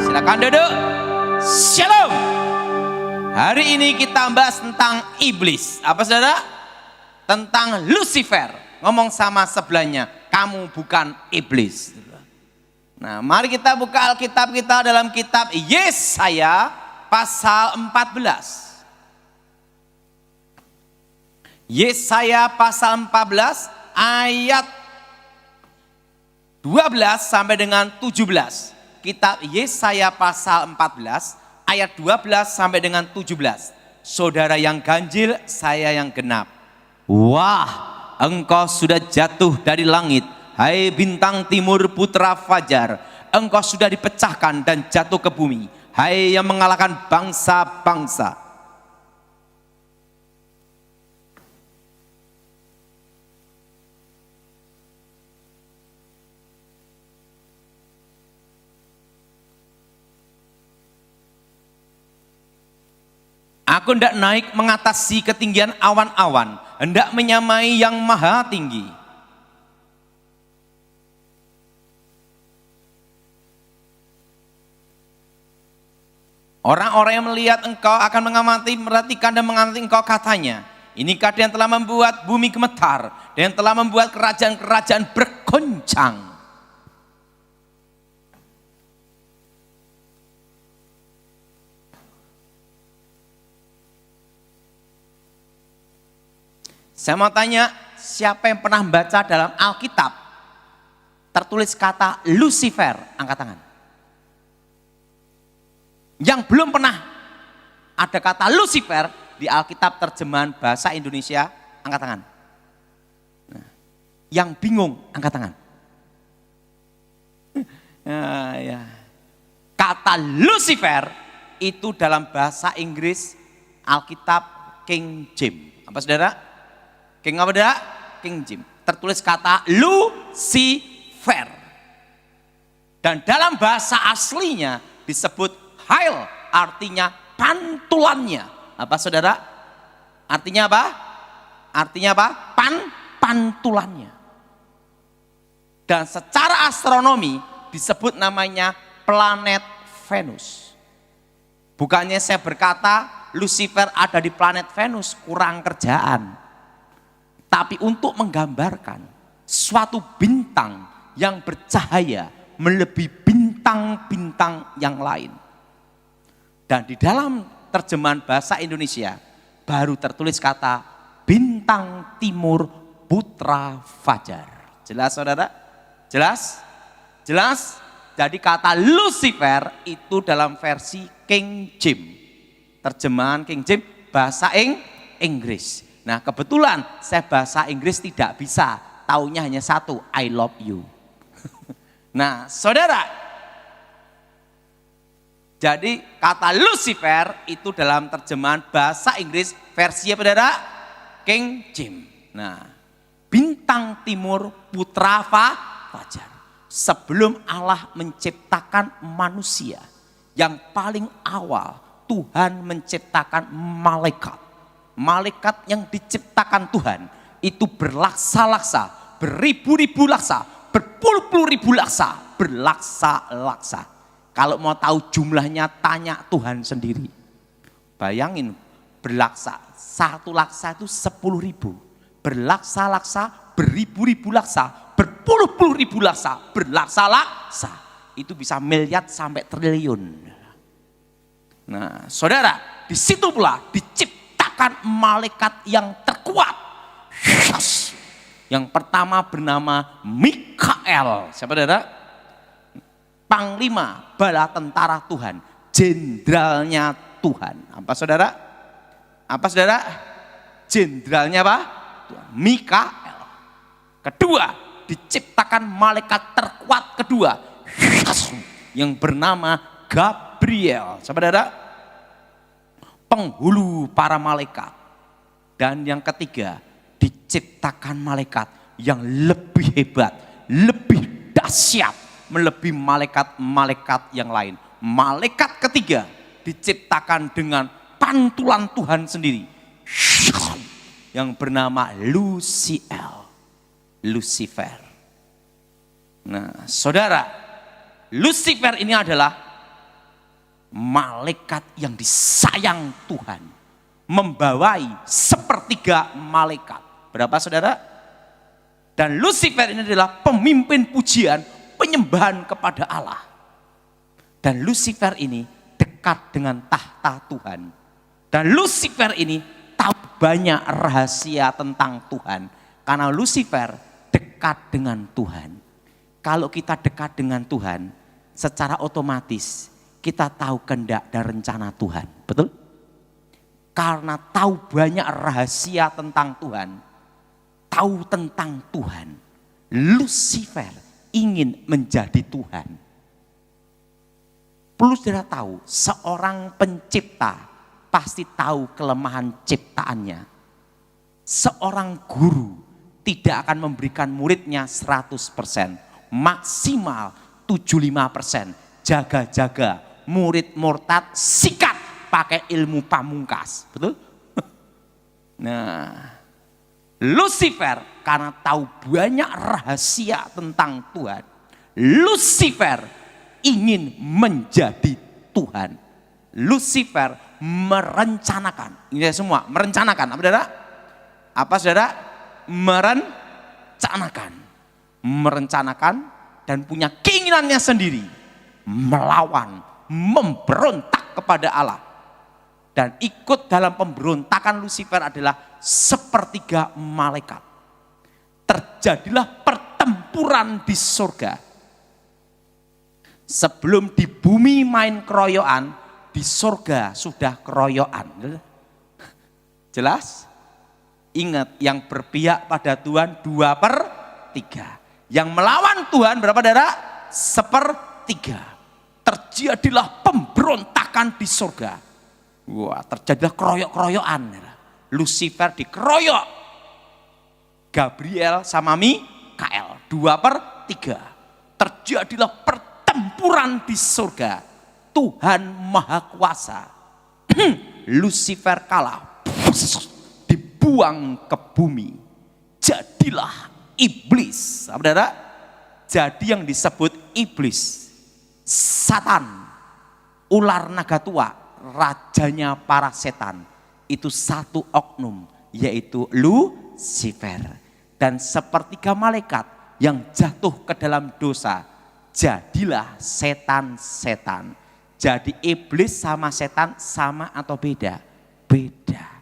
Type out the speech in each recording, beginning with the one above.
Silakan duduk. Shalom. Hari ini kita bahas tentang iblis. Apa saudara? Tentang Lucifer. Ngomong sama sebelahnya, kamu bukan iblis. Nah, mari kita buka Alkitab kita dalam kitab Yesaya pasal 14. Yesaya pasal 14 ayat 12 sampai dengan 17. Kitab Yesaya pasal 14 ayat 12 sampai dengan 17. Saudara yang ganjil, saya yang genap. Wah, engkau sudah jatuh dari langit, hai bintang timur putra fajar. Engkau sudah dipecahkan dan jatuh ke bumi, hai yang mengalahkan bangsa-bangsa. Aku hendak naik mengatasi ketinggian awan-awan, hendak menyamai yang maha tinggi. Orang-orang yang melihat engkau akan mengamati, merhatikan dan mengamati engkau, katanya, inikah dia yang telah membuat bumi gemetar, dia yang telah membuat kerajaan-kerajaan bergoncang. Saya mau tanya, siapa yang pernah membaca dalam Alkitab tertulis kata Lucifer? Angkat tangan. Yang belum pernah ada kata Lucifer di Alkitab terjemahan bahasa Indonesia, angkat tangan. Nah, yang bingung, angkat tangan. Ya. Kata Lucifer itu dalam bahasa Inggris Alkitab King James. Apa saudara? King apa dah? King James. Tertulis kata Lucifer. Dan dalam bahasa aslinya disebut hail, artinya pantulannya. Apa saudara? Artinya apa? Artinya apa? Pantulannya. Dan secara astronomi disebut namanya planet Venus. Bukannya saya berkata Lucifer ada di planet Venus, kurang kerjaan. Tapi untuk menggambarkan suatu bintang yang bercahaya melebihi bintang-bintang yang lain. Dan di dalam terjemahan bahasa Indonesia baru tertulis kata bintang timur putra fajar. Jelas saudara? Jelas? Jelas? Jadi kata Lucifer itu dalam versi King James. Terjemahan King James bahasa Inggris. Nah kebetulan saya bahasa Inggris tidak bisa, taunya hanya satu, I love you. Nah saudara, jadi kata Lucifer itu dalam terjemahan bahasa Inggris versi apa saudara? King James. Nah bintang timur putra fajar. Sebelum Allah menciptakan manusia, yang paling awal Tuhan menciptakan malaikat. Malaikat yang diciptakan Tuhan itu berlaksa-laksa, beribu-ribu laksa, berpuluh-puluh ribu laksa, berlaksa-laksa. Kalau mau tahu jumlahnya tanya Tuhan sendiri. Bayangin berlaksa, satu laksa itu 10.000. Berlaksa-laksa, beribu-ribu laksa, berpuluh-puluh ribu laksa, berlaksa-laksa. Itu bisa miliar sampai triliun. Nah saudara, di situ pula diciptakan malaikat yang terkuat. Yang pertama bernama Mikael. Siapa saudara? Panglima bala tentara Tuhan, jenderalnya Tuhan. Apa saudara? Apa saudara? Jenderalnya apa? Mikael. Kedua, diciptakan malaikat terkuat kedua yang bernama Gabriel. Siapa saudara? Penghulu para malaikat. Dan yang ketiga, diciptakan malaikat yang lebih hebat, lebih dahsyat, melebihi malaikat-malaikat yang lain. Malaikat ketiga diciptakan dengan pantulan Tuhan sendiri yang bernama Lucifer. Nah saudara, Lucifer ini adalah malaikat yang disayang Tuhan, membawai sepertiga malaikat. Berapa saudara? Dan Lucifer ini adalah pemimpin pujian, penyembahan kepada Allah. Dan Lucifer ini dekat dengan tahta Tuhan. Dan Lucifer ini tahu banyak rahasia tentang Tuhan. Karena Lucifer dekat dengan Tuhan. Kalau kita dekat dengan Tuhan, secara otomatis kita tahu kehendak dan rencana Tuhan. Betul? Karena tahu banyak rahasia tentang Tuhan, tahu tentang Tuhan, Lucifer ingin menjadi Tuhan. Perlu saudara tahu, seorang pencipta pasti tahu kelemahan ciptaannya. Seorang guru tidak akan memberikan muridnya 100%, maksimal 75%. Jaga-jaga, murid murtad sikat pakai ilmu pamungkas. Betul? Nah, Lucifer karena tahu banyak rahasia tentang Tuhan, Lucifer ingin menjadi Tuhan. Lucifer merencanakan, ini semua merencanakan, apa saudara? Apa saudara? Merencanakan dan punya keinginannya sendiri, melawan, memberontak kepada Allah. Dan ikut dalam pemberontakan Lucifer adalah sepertiga malaikat. Terjadilah pertempuran di surga. Sebelum di bumi main keroyokan, di surga sudah keroyokan. Jelas? Ingat, yang berpihak pada Tuhan 2/3. Yang melawan Tuhan berapa saudara? 1/3. Terjadilah pemberontakan di surga. Wah, terjadilah keroyok-keroyokan. Lucifer dikeroyok. Gabriel sama Mikael 2/3. Terjadilah pertempuran di surga. Tuhan Maha Kuasa. Lucifer kalah. Dibuang ke bumi. Jadilah iblis. Saudara, jadi yang disebut iblis, Satan, ular naga tua, rajanya para setan, itu satu oknum, yaitu Lucifer. Dan sepertiga malaikat yang jatuh ke dalam dosa, jadilah setan-setan. Jadi iblis sama setan sama atau beda? Beda.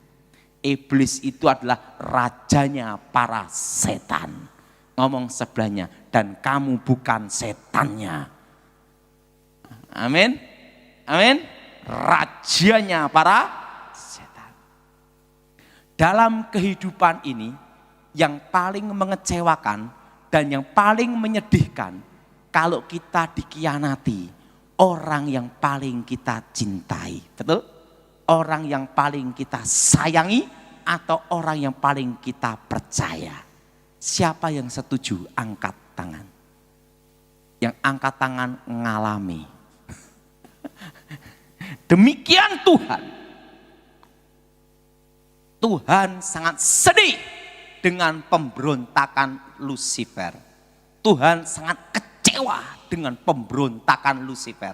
Iblis itu adalah rajanya para setan. Ngomong sebelahnya, dan kamu bukan setannya. Amin. Amin. Rajanya para setan. Dalam kehidupan ini, yang paling mengecewakan dan yang paling menyedihkan, kalau kita dikhianati orang yang paling kita cintai. Betul? Orang yang paling kita sayangi atau orang yang paling kita percaya. Siapa yang setuju angkat tangan? Yang angkat tangan ngalami. Demikian Tuhan. Tuhan sangat sedih dengan pemberontakan Lucifer. Tuhan sangat kecewa dengan pemberontakan Lucifer.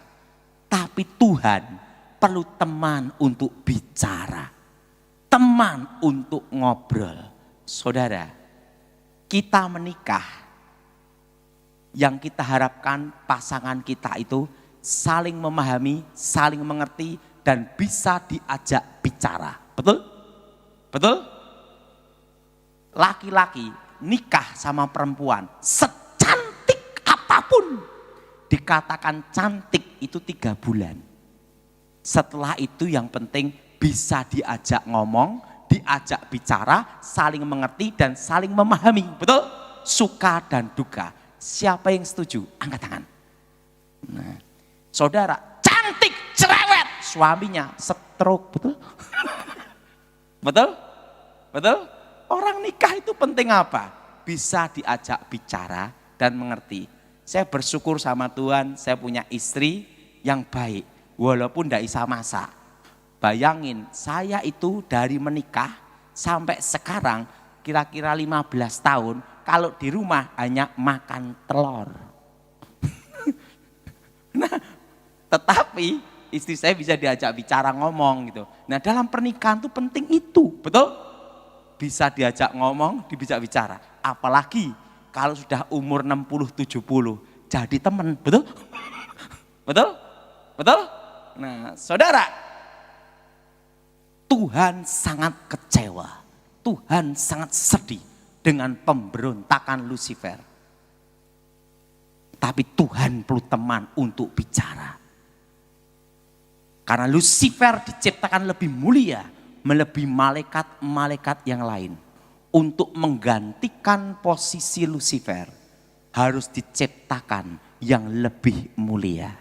Tapi Tuhan perlu teman untuk bicara, teman untuk ngobrol. Saudara, kita menikah, yang kita harapkan pasangan kita itu saling memahami, saling mengerti, dan bisa diajak bicara. Betul? Betul? Laki-laki nikah sama perempuan, secantik apapun, dikatakan cantik itu 3 bulan. Setelah itu yang penting bisa diajak ngomong, diajak bicara, saling mengerti dan saling memahami. Betul? Suka dan duka. Siapa yang setuju? Angkat tangan. Nah, saudara, cantik cerewet, suaminya stroke. Betul? Betul? Betul? Orang nikah itu penting apa? Bisa diajak bicara dan mengerti. Saya bersyukur sama Tuhan, saya punya istri yang baik. Walaupun tidak bisa masak. Bayangin, saya itu dari menikah sampai sekarang kira-kira 15 tahun, kalau di rumah hanya makan telur. Tetapi istri saya bisa diajak bicara ngomong gitu. Nah dalam pernikahan tuh penting itu, betul? Bisa diajak ngomong, bisa bicara. Apalagi kalau sudah umur 60-70, jadi teman, betul? Betul? Betul? Nah saudara, Tuhan sangat kecewa, Tuhan sangat sedih dengan pemberontakan Lucifer. Tapi Tuhan perlu teman untuk bicara. Karena Lucifer diciptakan lebih mulia, melebihi malaikat-malaikat yang lain. Untuk menggantikan posisi Lucifer, harus diciptakan yang lebih mulia.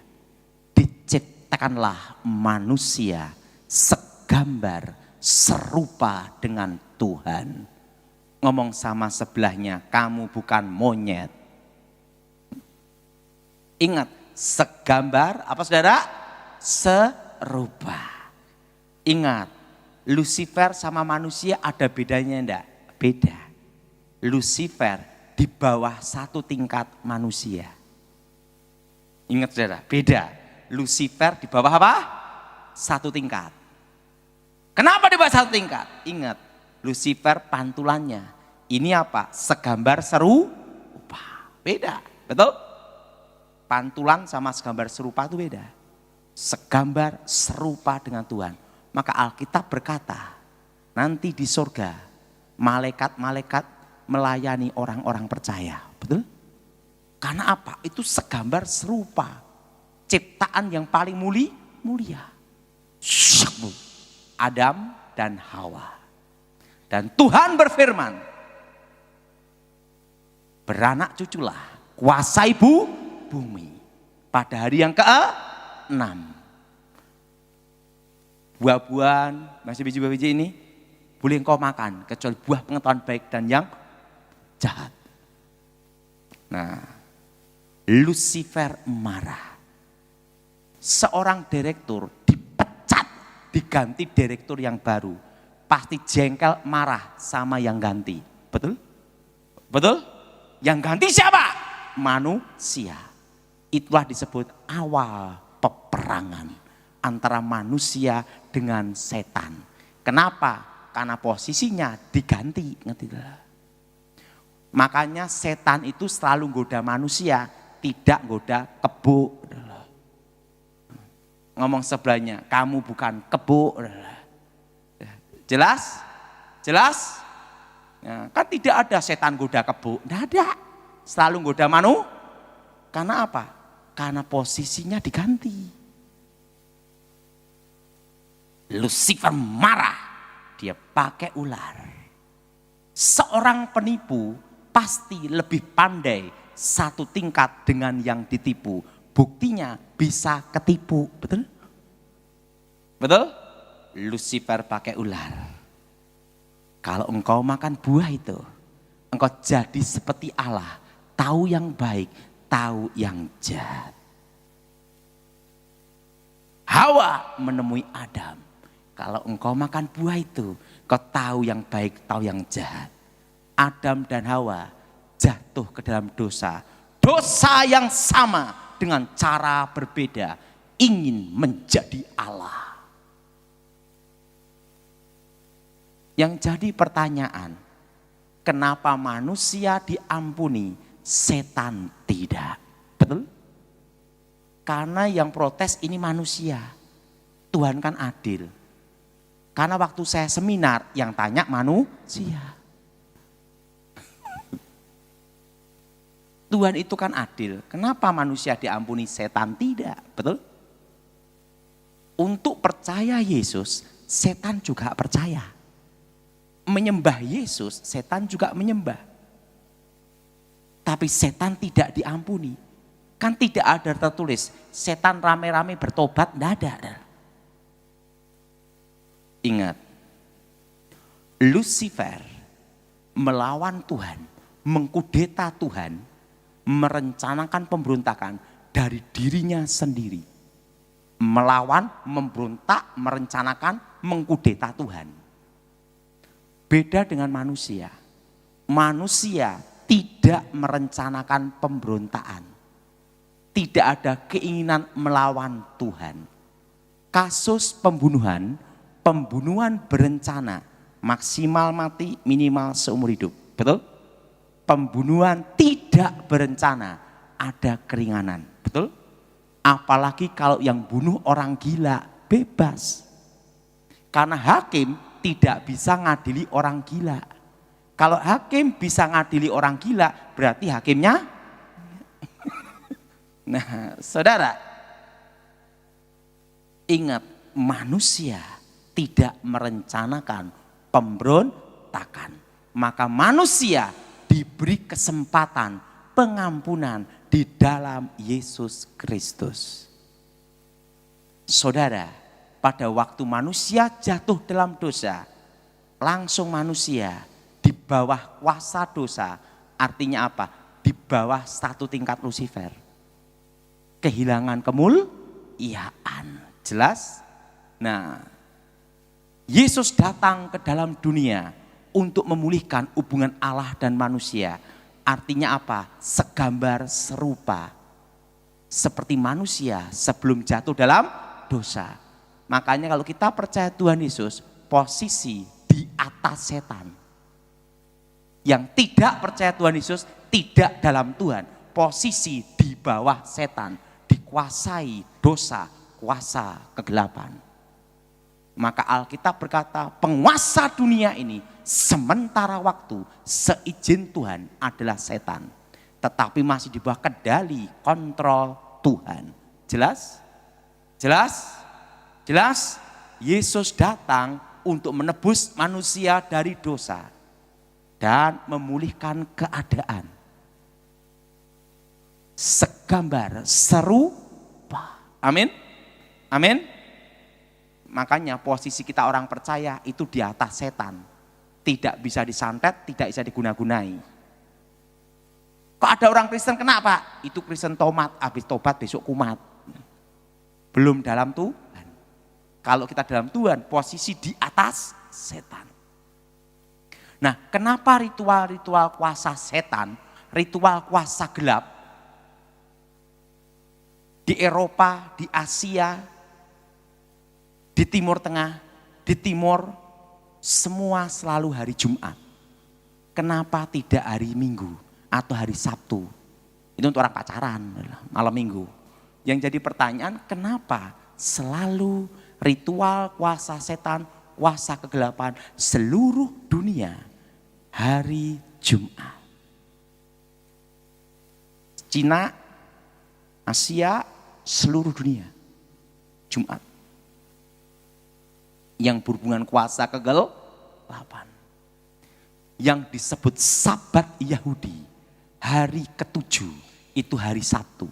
Diciptakanlah manusia segambar, serupa dengan Tuhan. Ngomong sama sebelahnya, kamu bukan monyet. Ingat, segambar apa saudara? Serupa. Ingat, Lucifer sama manusia ada bedanya enggak? Beda. Lucifer di bawah satu tingkat manusia. Ingat saudara, beda. Lucifer di bawah apa? Satu tingkat. Kenapa di bawah satu tingkat? Ingat, Lucifer pantulannya. Ini apa? Segambar serupa. Beda, betul? Pantulan sama segambar serupa itu beda. Segambar serupa dengan Tuhan. Maka Alkitab berkata, nanti di surga malaikat-malaikat melayani orang-orang percaya. Betul? Karena apa? Itu segambar serupa. Ciptaan yang paling mulia. Adam dan Hawa. Dan Tuhan berfirman, beranak cuculah, kuasai bumi. Pada hari yang ke-6. Buah-buahan, masih biji-biji ini, boleh engkau makan, kecuali buah pengetahuan baik dan yang jahat. Nah, Lucifer marah. Seorang direktur dipecat, diganti direktur yang baru. Pasti jengkel, marah sama yang ganti. Betul? Betul? Yang ganti siapa? Manusia. Itulah disebut awal peperangan antara manusia dengan setan. Kenapa? Karena posisinya diganti. Makanya setan itu selalu goda manusia, tidak goda kebo. Ngomong sebelahnya, kamu bukan kebo. Jelas? Jelas? Ya, kan tidak ada setan goda kebo, tidak ada. Selalu goda karena apa? Karena posisinya diganti. Lucifer marah, dia pakai ular. Seorang penipu pasti lebih pandai satu tingkat dengan yang ditipu. Buktinya bisa ketipu, betul? Betul? Lucifer pakai ular. Kalau engkau makan buah itu, engkau jadi seperti Allah, tahu yang baik, tahu yang jahat. Hawa menemui Adam. Kalau engkau makan buah itu, kau tahu yang baik, tahu yang jahat. Adam dan Hawa jatuh ke dalam dosa. Dosa yang sama dengan cara berbeda. Ingin menjadi Allah. Yang jadi pertanyaan, kenapa manusia diampuni, setan tidak? Betul? Karena yang protes ini manusia. Tuhan kan adil. Karena waktu saya seminar yang tanya manusia. Tuhan itu kan adil. Kenapa manusia diampuni, setan tidak? Betul? Untuk percaya Yesus, setan juga percaya. Menyembah Yesus, setan juga menyembah. Tapi setan tidak diampuni. Kan tidak ada tertulis, setan rame-rame bertobat, tidak ada. Ingat, Lucifer melawan Tuhan, mengkudeta Tuhan, merencanakan pemberontakan dari dirinya sendiri. Melawan, memberontak, merencanakan, mengkudeta Tuhan. Beda dengan manusia. Manusia tidak merencanakan pemberontakan. tidak ada keinginan melawan Tuhan. Kasus pembunuhan berencana, maksimal mati, minimal seumur hidup. Betul? Pembunuhan tidak berencana, ada keringanan. Betul? Apalagi kalau yang bunuh orang gila, bebas. Karena hakim tidak bisa ngadili orang gila. Kalau hakim bisa ngadili orang gila, berarti hakimnya. Nah, saudara, ingat, manusia tidak merencanakan pemberontakan. Maka manusia diberi kesempatan pengampunan di dalam Yesus Kristus. Saudara, pada waktu manusia jatuh dalam dosa, langsung manusia di bawah kuasa dosa. Artinya apa? Di bawah satu tingkat Lucifer. Kehilangan kemuliaan. Jelas? Nah, Yesus datang ke dalam dunia untuk memulihkan hubungan Allah dan manusia. Artinya apa? Segambar serupa. Seperti manusia sebelum jatuh dalam dosa. Makanya kalau kita percaya Tuhan Yesus, posisi di atas setan. Yang tidak percaya Tuhan Yesus tidak dalam Tuhan. Posisi di bawah setan. Dikuasai dosa, kuasa kegelapan. Maka Alkitab berkata penguasa dunia ini sementara waktu seizin Tuhan adalah setan. Tetapi masih di bawah kendali kontrol Tuhan. Jelas? Jelas? Jelas? Yesus datang untuk menebus manusia dari dosa dan memulihkan keadaan. Segambar, serupa. Amin? Amin? Makanya posisi kita orang percaya itu di atas setan. Tidak bisa disantet, tidak bisa diguna-gunai. Kok ada orang Kristen kenapa? Itu Kristen tomat, habis tobat besok kumat. Belum dalam Tuhan. Kalau kita dalam Tuhan, posisi di atas setan. Nah, kenapa ritual-ritual kuasa setan, ritual kuasa gelap, di Eropa, di Asia, di Timur Tengah, di Timur, semua selalu hari Jumat. Kenapa tidak hari Minggu atau hari Sabtu? Itu untuk orang pacaran, malam Minggu. Yang jadi pertanyaan, kenapa selalu ritual kuasa setan, kuasa kegelapan seluruh dunia hari Jumat? Cina, Asia, seluruh dunia Jumat. Yang berhubungan kuasa kegelapan. Yang disebut Sabat Yahudi, hari ketujuh itu hari Sabtu.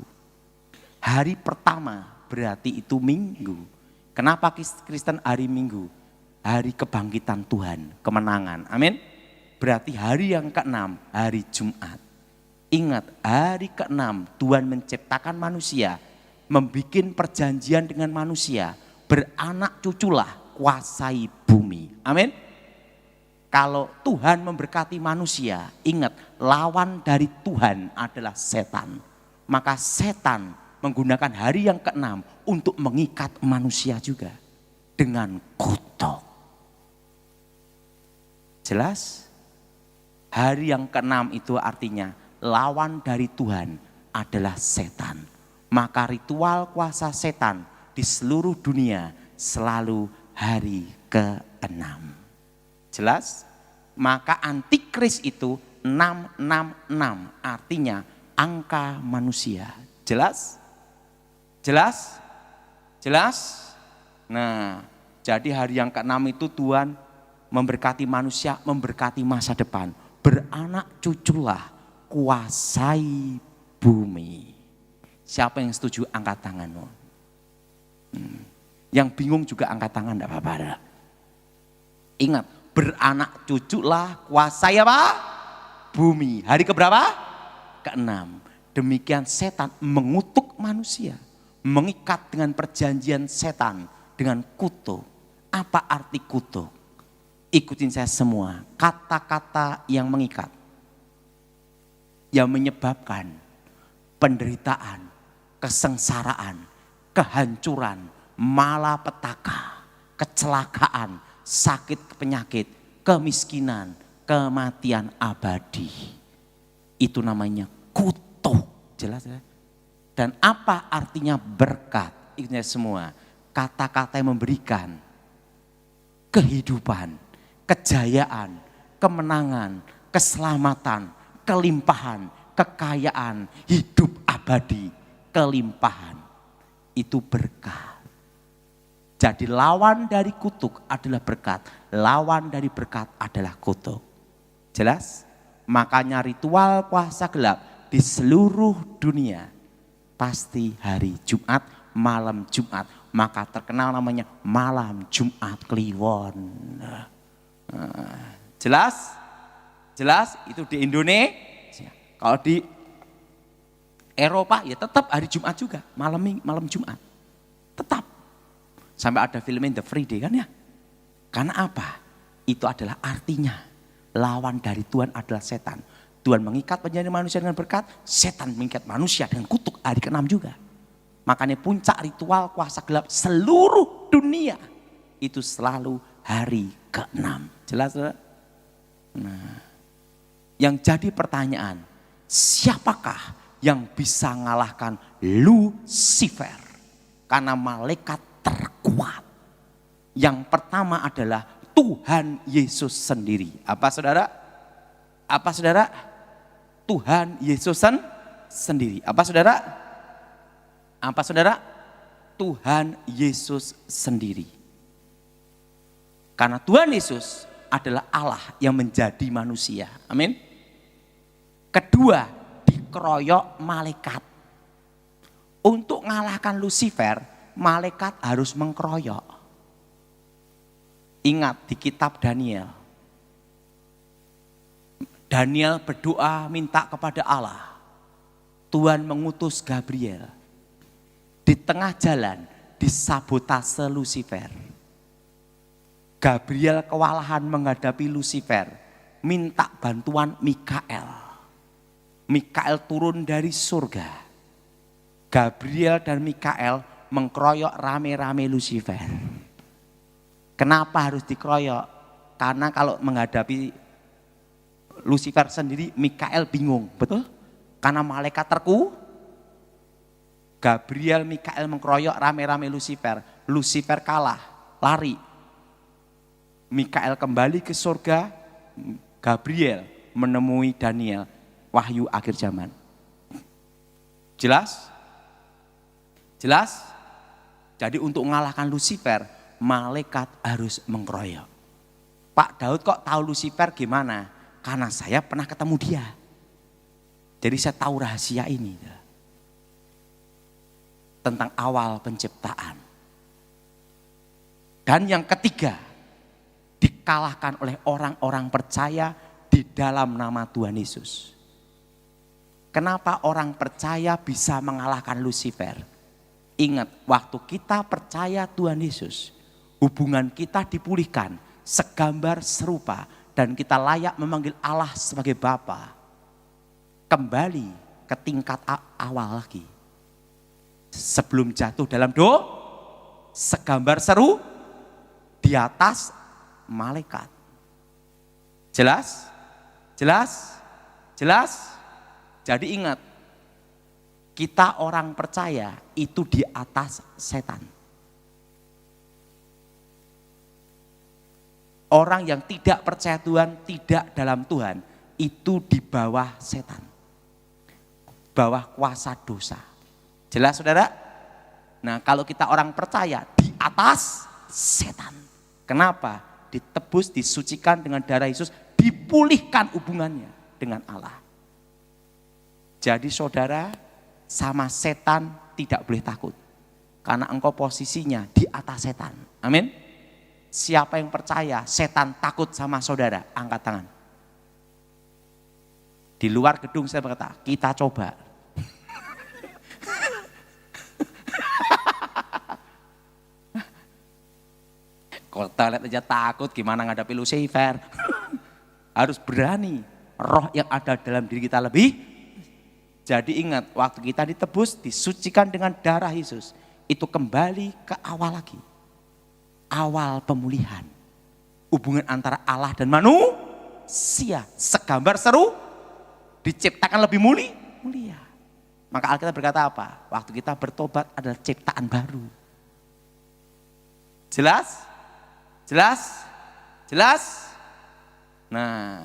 Hari pertama berarti itu Minggu. Kenapa Kristen hari Minggu? Hari kebangkitan Tuhan, kemenangan. Amin. Berarti hari yang ke-6, hari Jumat. Ingat, hari ke-6 Tuhan menciptakan manusia, membuat perjanjian dengan manusia, beranak cuculah, kuasai bumi. Amin. Kalau Tuhan memberkati manusia, ingat lawan dari Tuhan adalah setan. Maka setan menggunakan hari yang ke-6 untuk mengikat manusia juga dengan kutuk. Jelas? Hari yang ke-6 itu artinya lawan dari Tuhan adalah setan. Maka ritual kuasa setan di seluruh dunia selalu hari ke-6. Jelas? Maka antikris itu 666, artinya angka manusia. Jelas? Jelas? Jelas? Nah, jadi hari yang ke-6 itu Tuhan memberkati manusia, memberkati masa depan. Beranak cuculah, kuasai bumi. Siapa yang setuju angkat tanganmu? Yang bingung juga angkat tangan, enggak apa-apa. Ingat, beranak cuculah, kuasai apa? Bumi. Hari keberapa? Ke-6. Demikian setan mengutuk manusia. Mengikat dengan perjanjian setan, dengan kutuk. Apa arti kutuk? Ikutin saya semua. Kata-kata yang mengikat. Yang menyebabkan penderitaan, kesengsaraan, kehancuran, malapetaka, kecelakaan, sakit penyakit, kemiskinan, kematian abadi. Itu namanya kutuk. Jelas ya? Dan apa artinya berkat? Ini semua kata-kata yang memberikan kehidupan, kejayaan, kemenangan, keselamatan, kelimpahan, kekayaan, hidup abadi, kelimpahan. Itu berkat. Jadi lawan dari kutuk adalah berkat. Lawan dari berkat adalah kutuk. Jelas? Makanya ritual puasa gelap di seluruh dunia pasti hari Jumat, malam Jumat. Maka terkenal namanya malam Jumat Kliwon. Jelas? Jelas? Itu di Indonesia. Kalau di Eropa ya tetap hari Jumat juga, malam Jumat. Tetap. Sampai ada filmnya The Free Day kan ya. Karena apa? Itu adalah artinya lawan dari Tuhan adalah setan. Tuhan mengikat penjara manusia dengan berkat, setan mengikat manusia dengan kutuk hari ke-6 juga. Makanya puncak ritual kuasa gelap seluruh dunia itu selalu hari ke-6. Jelas? Nah, yang jadi pertanyaan, siapakah yang bisa mengalahkan Lucifer? Karena malaikat terkuat. Yang pertama adalah Tuhan Yesus sendiri. Apa saudara? Apa saudara? Tuhan Yesus sendiri. Apa saudara? Apa saudara? Tuhan Yesus sendiri. Karena Tuhan Yesus adalah Allah yang menjadi manusia. Amin. Kedua, dikeroyok malaikat. Untuk mengalahkan Lucifer, malaikat harus mengkeroyok. Ingat di kitab Daniel. Daniel berdoa minta kepada Allah. Tuhan mengutus Gabriel. Di tengah jalan disabotase Lucifer. Gabriel kewalahan menghadapi Lucifer. Minta bantuan Mikael. Mikael turun dari surga. Gabriel dan Mikael mengkeroyok rame-rame Lucifer. Kenapa harus dikeroyok? Karena kalau menghadapi Lucifer sendiri, Mikael bingung, betul? Karena malaikat Gabriel, Mikael mengkeroyok rame-rame Lucifer. Lucifer kalah, lari. Mikael kembali ke surga, Gabriel menemui Daniel, wahyu akhir zaman. Jelas? Jelas? Jadi untuk mengalahkan Lucifer, malaikat harus mengkeroyok. Pak Daud kok tahu Lucifer gimana? Karena saya pernah ketemu dia. Jadi saya tahu rahasia ini. Tentang awal penciptaan. Dan yang ketiga, dikalahkan oleh orang-orang percaya di dalam nama Tuhan Yesus. Kenapa orang percaya bisa mengalahkan Lucifer? Ingat, waktu kita percaya Tuhan Yesus, hubungan kita dipulihkan, segambar serupa, dan kita layak memanggil Allah sebagai Bapa. Kembali ke tingkat awal lagi. Sebelum jatuh dalam segambar seru di atas malaikat. Jelas? Jelas? Jelas? Jadi ingat, kita orang percaya itu di atas setan. Orang yang tidak percaya Tuhan, tidak dalam Tuhan, itu di bawah setan. Bawah kuasa dosa. Jelas saudara? Nah kalau kita orang percaya di atas setan. Kenapa? Ditebus, disucikan dengan darah Yesus, dipulihkan hubungannya dengan Allah. Jadi saudara, sama setan tidak boleh takut. Karena engkau posisinya di atas setan. Amin. Siapa yang percaya setan takut sama saudara? Angkat tangan. Di luar gedung saya berkata, kita coba. Kota lihat aja takut, gimana ngadapi Lucifer. Harus berani. Roh yang ada dalam diri kita lebih. Jadi ingat, waktu kita ditebus, disucikan dengan darah Yesus, itu kembali ke awal lagi. Awal pemulihan. Hubungan antara Allah dan manusia. Segambar seru, diciptakan lebih mulia. Maka Alkitab berkata apa? Waktu kita bertobat adalah ciptaan baru. Jelas? Jelas? Jelas? Nah,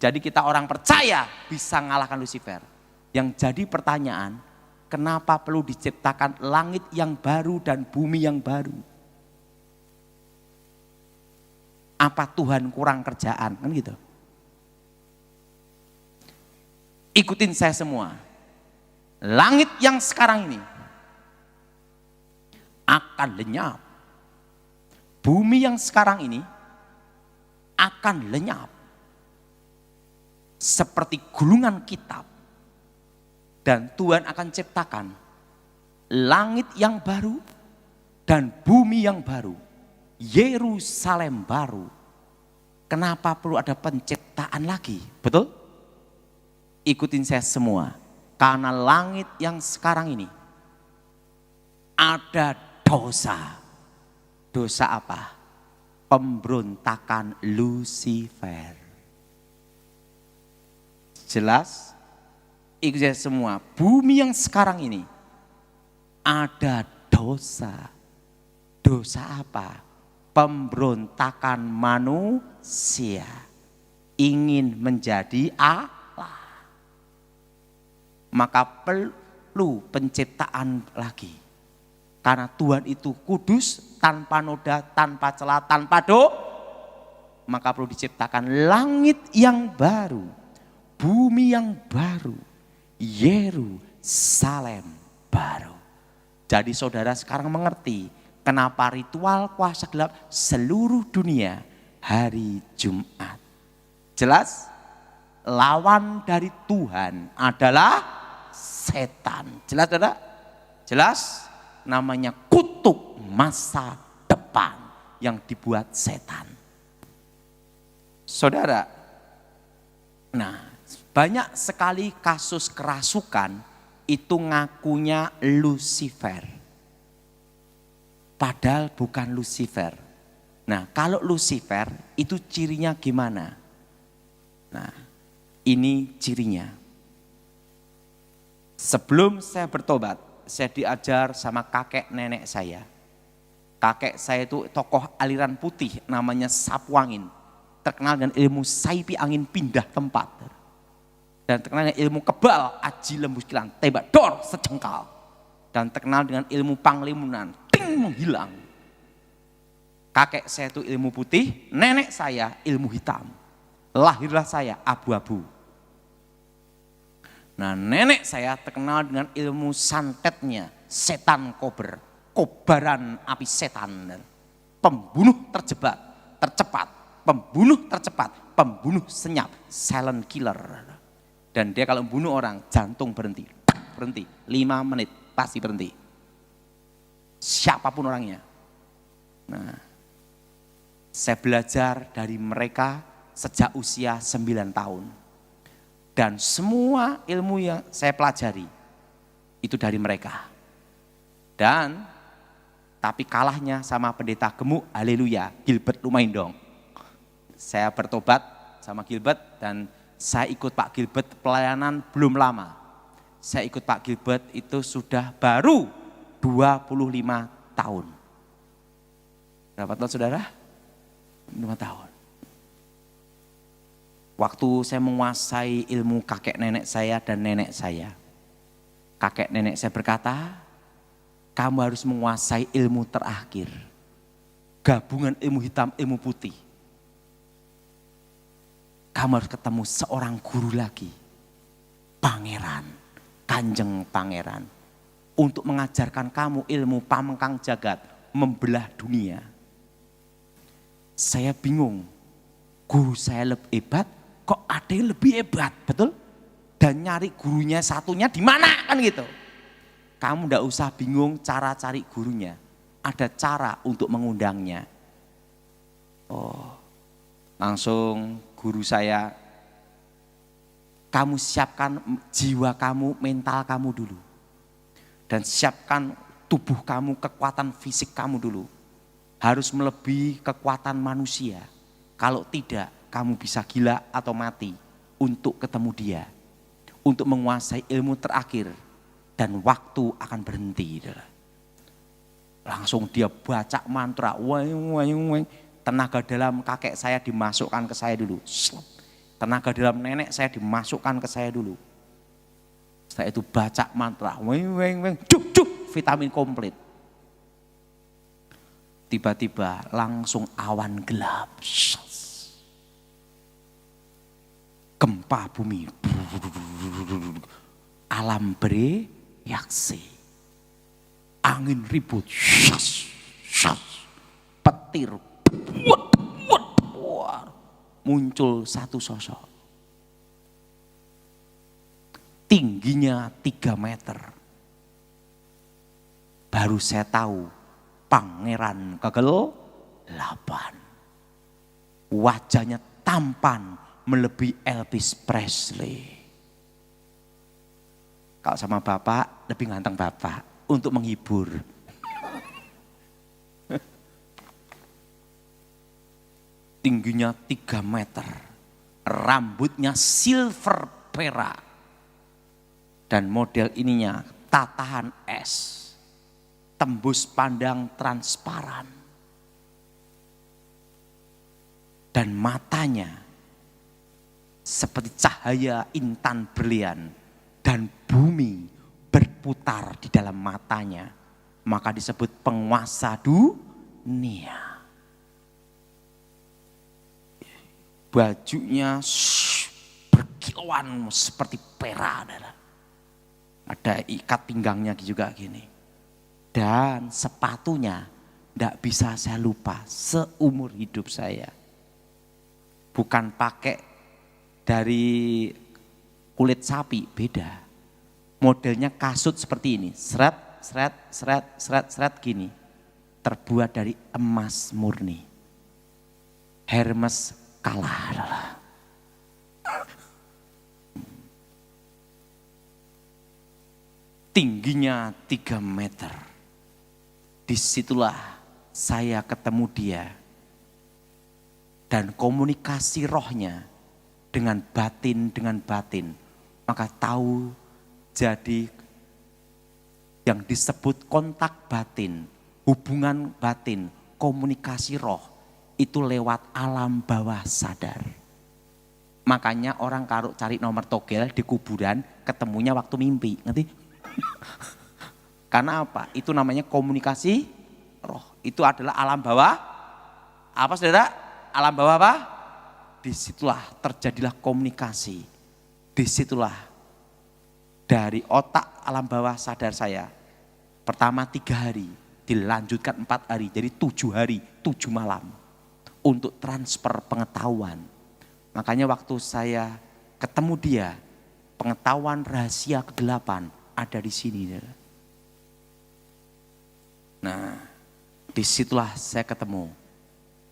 jadi kita orang percaya bisa mengalahkan Lucifer. Yang jadi pertanyaan, kenapa perlu diciptakan langit yang baru dan bumi yang baru? Apa Tuhan kurang kerjaan? Kan gitu. Ikutin saya semua. Langit yang sekarang ini akan lenyap. Bumi yang sekarang ini akan lenyap. Seperti gulungan kitab. Dan Tuhan akan ciptakan langit yang baru dan bumi yang baru. Yerusalem baru. Kenapa perlu ada penciptaan lagi? Betul? Ikutin saya semua. Karena langit yang sekarang ini ada dosa. Dosa apa? Pemberontakan Lucifer. Jelas? Ikut saya semua. Bumi yang sekarang ini ada dosa. Dosa apa? Pemberontakan manusia. Ingin menjadi Allah. Maka perlu penciptaan lagi. Karena Tuhan itu kudus, tanpa noda, tanpa celah, tanpa maka perlu diciptakan langit yang baru, bumi yang baru, Yerusalem baru. Jadi saudara sekarang mengerti kenapa ritual kuasa gelap seluruh dunia hari Jumat. Jelas? Lawan dari Tuhan adalah setan. Jelas saudara? Jelas? Namanya kutuk masa depan yang dibuat setan. Saudara, nah banyak sekali kasus kerasukan itu ngakunya Lucifer. Padahal bukan Lucifer. Nah kalau Lucifer itu cirinya gimana? Nah ini cirinya. Sebelum saya bertobat, saya diajar sama kakek nenek saya. Kakek saya itu tokoh aliran putih namanya Sapu Angin. Terkenal dengan ilmu saipi angin pindah tempat. Dan terkenal dengan ilmu kebal, aji lembus kilan, tembak dor sejengkal. Dan terkenal dengan ilmu panglimunan, ting menghilang. Kakek saya itu ilmu putih, nenek saya ilmu hitam. Lahirlah saya abu-abu. Nah nenek saya terkenal dengan ilmu santetnya, setan kober, kobaran api setan. Pembunuh tercepat, pembunuh tercepat, pembunuh senyap, silent killer. Dan dia kalau membunuh orang, jantung berhenti, 5 menit pasti berhenti. Siapapun orangnya. Nah, saya belajar dari mereka sejak usia 9 tahun. Dan semua ilmu yang saya pelajari, itu dari mereka. Dan, tapi kalahnya sama pendeta gemuk, haleluya, Gilbert Lumaindong. Saya bertobat sama Gilbert dan saya ikut Pak Gilbert pelayanan belum lama. Saya ikut Pak Gilbert itu sudah baru 25 tahun. Berapa tahun saudara? 5 tahun. Waktu saya menguasai ilmu kakek nenek saya dan nenek saya. Kakek nenek saya berkata, kamu harus menguasai ilmu terakhir. Gabungan ilmu hitam, ilmu putih. Kamu harus ketemu seorang guru lagi. Pangeran, kanjeng pangeran. Untuk mengajarkan kamu ilmu pamengkang jagat, membelah dunia. Saya bingung, guru saya lebih hebat, kok ada yang lebih hebat, betul? Dan nyari gurunya satunya di mana kan gitu. Kamu enggak usah bingung cara cari gurunya. Ada cara untuk mengundangnya. Oh, langsung guru saya Kamu siapkan jiwa kamu, mental kamu dulu. Dan siapkan tubuh kamu, kekuatan fisik kamu dulu. Harus melebihi kekuatan manusia. Kalau tidak, kamu bisa gila atau mati untuk ketemu dia. Untuk menguasai ilmu terakhir. Dan waktu akan berhenti. Langsung dia baca mantra. Tenaga dalam kakek saya dimasukkan ke saya dulu. Tenaga dalam nenek saya dimasukkan ke saya dulu. Setelah itu baca mantra. Vitamin komplit. Tiba-tiba langsung awan gelap. Gempa bumi. Alam bereaksi. Angin ribut. Petir. Muncul satu sosok. Tingginya 3 meter. Baru saya tahu pangeran kegelapan. Wajahnya tampan melebihi Elvis Presley. Kalau sama bapak lebih ganteng bapak untuk menghibur. Tingginya 3 meter. Rambutnya silver perak. Dan model ininya tatahan es. Tembus pandang transparan. Dan matanya seperti cahaya intan berlian. Dan bumi berputar di dalam matanya. Maka disebut penguasa dunia. Bajunya berkilauan seperti perak. Ada ikat pinggangnya juga gini. Dan sepatunya tidak bisa saya lupa seumur hidup saya. Bukan pakai dari kulit sapi, beda. Modelnya kasut seperti ini. Seret, seret, seret, seret, seret gini. Terbuat dari emas murni. Hermes kalah. Tingginya 3 meter. Disitulah saya ketemu dia. Dan komunikasi rohnya dengan batin. Maka tahu jadi yang disebut kontak batin, hubungan batin, komunikasi roh. Itu lewat alam bawah sadar. Makanya orang kalau cari nomor togel di kuburan ketemunya waktu mimpi, ngerti? Karena apa? Itu namanya komunikasi roh. Itu adalah alam bawah. Apa saudara? Alam bawah apa? Disitulah terjadilah komunikasi. Disitulah dari otak alam bawah sadar saya. Pertama 3 hari, dilanjutkan 4 hari, jadi 7 hari, 7 malam. Untuk transfer pengetahuan. Makanya waktu saya ketemu dia, pengetahuan rahasia kegelapan ada di sini. Nah, disitulah saya ketemu.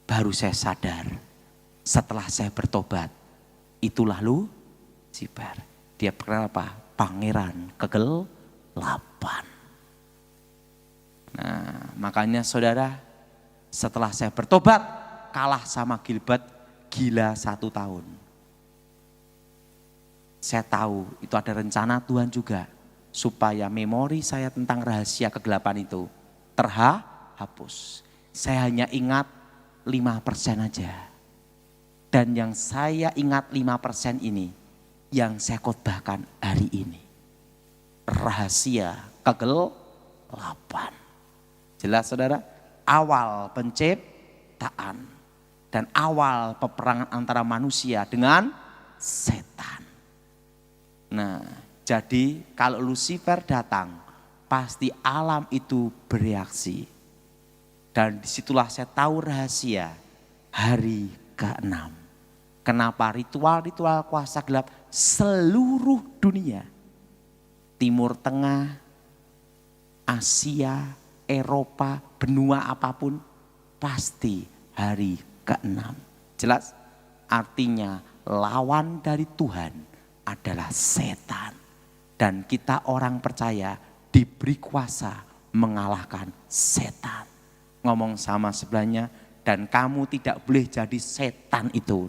Baru saya sadar. Setelah saya bertobat, itulah Lucifer. Dia berkenal apa? Pangeran kegelapan. Nah, makanya saudara, setelah saya bertobat, kalah sama Gilbert, gila 1 tahun. Saya tahu itu ada rencana Tuhan juga. Supaya memori saya tentang rahasia kegelapan itu terhapus. Saya hanya ingat 5% aja. Dan yang saya ingat 5% ini, yang saya khotbahkan hari ini. Rahasia kegelapan. Jelas saudara? Awal penciptaan. Dan awal peperangan antara manusia dengan setan. Nah, jadi kalau Lucifer datang, pasti alam itu bereaksi. Dan disitulah saya tahu rahasia hari ke-6. Kenapa ritual-ritual kuasa gelap seluruh dunia. Timur Tengah, Asia, Eropa, benua apapun, pasti hari ke-6. Jelas? Artinya lawan dari Tuhan adalah setan. Dan kita orang percaya diberi kuasa mengalahkan setan. Ngomong sama sebelahnya, dan kamu tidak boleh jadi setan itu.